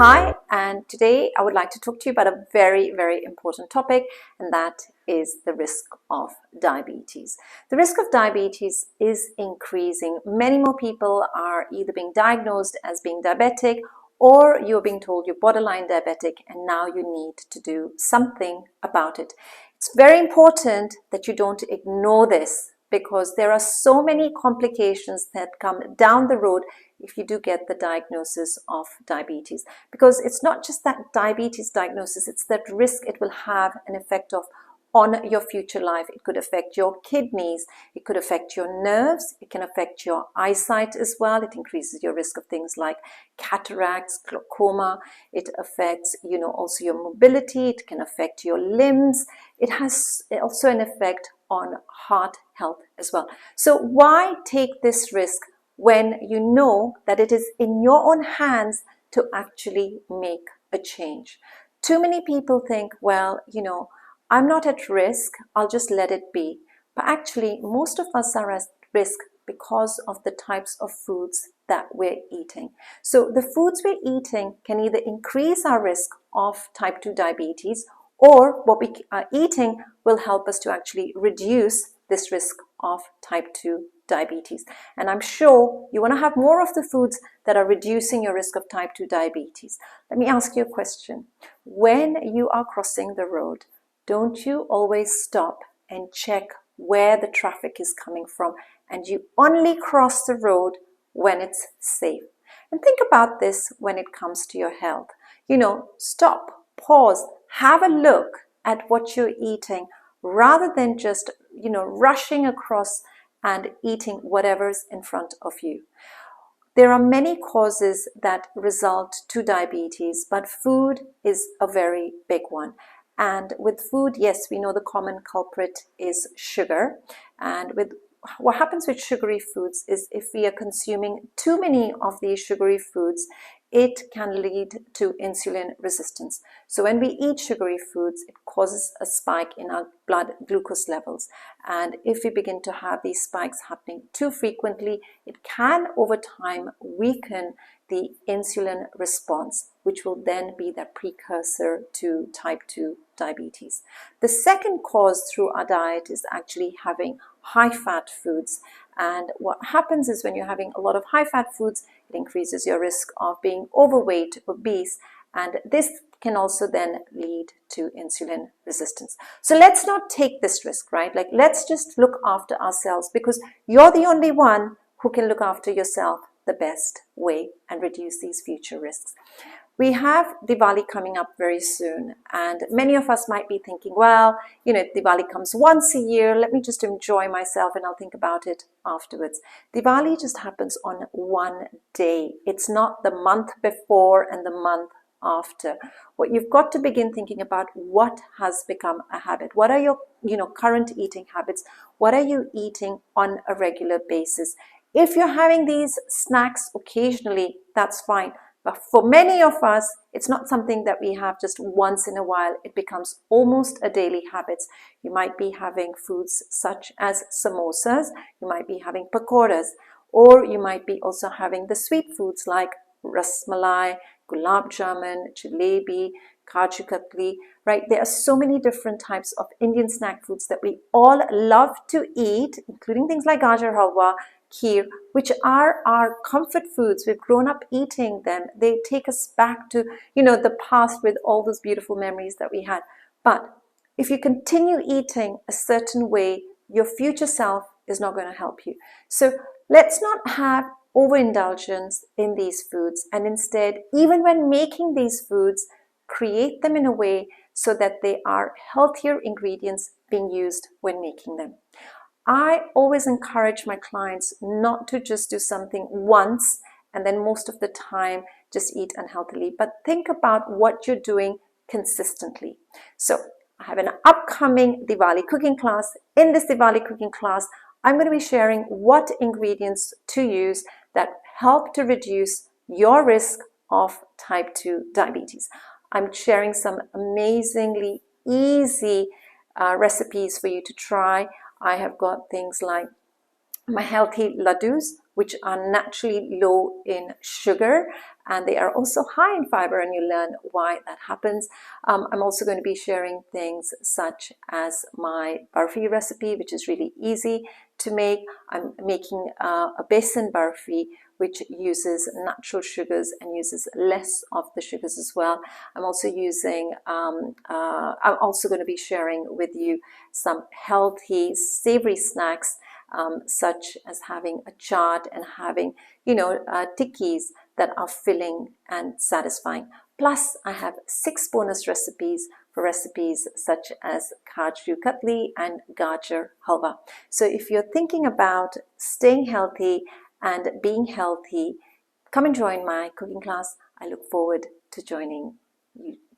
Hi, and today I would like to talk to you about a very, very important topic, and that is the risk of diabetes. The risk of diabetes is increasing. Many more people are either being diagnosed as being diabetic, or you're being told you're borderline diabetic and now you need to do something about it. It's very important that you don't ignore this, because there are so many complications that come down the road if you do get the diagnosis of diabetes. Because it's not just that diabetes diagnosis, it's that risk it will have an effect on your future life. It could affect your kidneys, it could affect your nerves, it can affect your eyesight as well. It increases your risk of things like cataracts, glaucoma. It affects, also your mobility. It can affect your limbs. It has also an effect on heart health as well. So why take this risk when you know that it is in your own hands to actually make a change? Too many people think, well, I'm not at risk, I'll just let it be. But actually, most of us are at risk because of the types of foods that we're eating. So the foods we're eating can either increase our risk of type 2 diabetes, or what we are eating will help us to actually reduce this risk of type 2 diabetes. And I'm sure you want to have more of the foods that are reducing your risk of type 2 diabetes. Let me ask you a question. When you are crossing the road, don't you always stop and check where the traffic is coming from, and you only cross the road when it's safe? And think about this when it comes to your health. Stop, pause, have a look at what you're eating, rather than just, rushing across and eating whatever's in front of you. There are many causes that result to diabetes, but food is a very big one. And with food, yes, we know the common culprit is sugar. And with what happens with sugary foods is, if we are consuming too many of these sugary foods, it can lead to insulin resistance. So when we eat sugary foods, it causes a spike in our blood glucose levels. And if we begin to have these spikes happening too frequently, it can over time weaken the insulin response, which will then be the precursor to type 2 diabetes. The second cause through our diet is actually having high-fat foods. And what happens is, when you're having a lot of high-fat foods, it increases your risk of being overweight, obese, and this can also then lead to insulin resistance. So let's not take this risk, right? Let's just look after ourselves, because you're the only one who can look after yourself the best way and reduce these future risks. We have Diwali coming up very soon, and many of us might be thinking, well, Diwali comes once a year, let me just enjoy myself and I'll think about it afterwards. Diwali just happens on one day. It's not the month before and the month after. What you've got to begin thinking about, what has become a habit? What are your current eating habits? What are you eating on a regular basis? If you're having these snacks occasionally, that's fine. But for many of us, it's not something that we have just once in a while. It becomes almost a daily habit. You might be having foods such as samosas, you might be having pakoras, or you might be also having the sweet foods like rasmalai, gulab jamun, jalebi, kaju katli, right? There are so many different types of Indian snack foods that we all love to eat, including things like gajar halwa, kheer, which are our comfort foods. We've grown up eating them. They take us back to, the past with all those beautiful memories that we had. But if you continue eating a certain way, your future self is not going to help you. So let's not have overindulgence in these foods, and instead, even when making these foods, create them in a way so that they are healthier ingredients being used when making them. I always encourage my clients not to just do something once and then most of the time just eat unhealthily, but think about what you're doing consistently. So I have an upcoming Diwali cooking class. In this Diwali cooking class, I'm going to be sharing what ingredients to use that help to reduce your risk of type 2 diabetes. I'm sharing some amazingly easy recipes for you to try. I have got things like my healthy laddus, which are naturally low in sugar, and they are also high in fiber, and you learn why that happens. I'm also going to be sharing things such as my barfi recipe, which is really easy to make. I'm making a besan barfi, which uses natural sugars and uses less of the sugars as well. I'm also going to be sharing with you some healthy, savory snacks, such as having a chaat and having, tikkis that are filling and satisfying. Plus, I have 6 bonus recipes for recipes such as kaju katli and gajar halwa. So if you're thinking about staying healthy and being healthy, come and join my cooking class. I look forward to joining you.